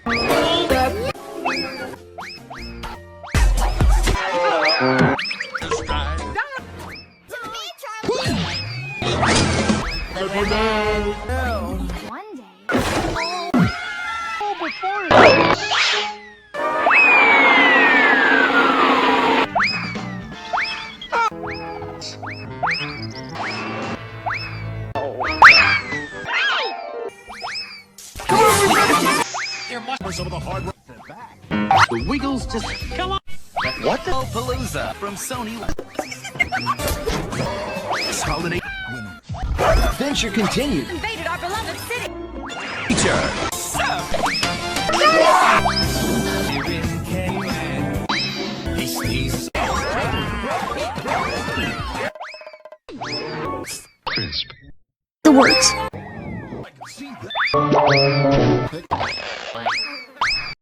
One day. Some of the hard work. The Wiggles just come on. What the Palooza from Sony. This holiday adventure continued. Invaded our beloved city. Teacher. He sneezes. The works. I can see that.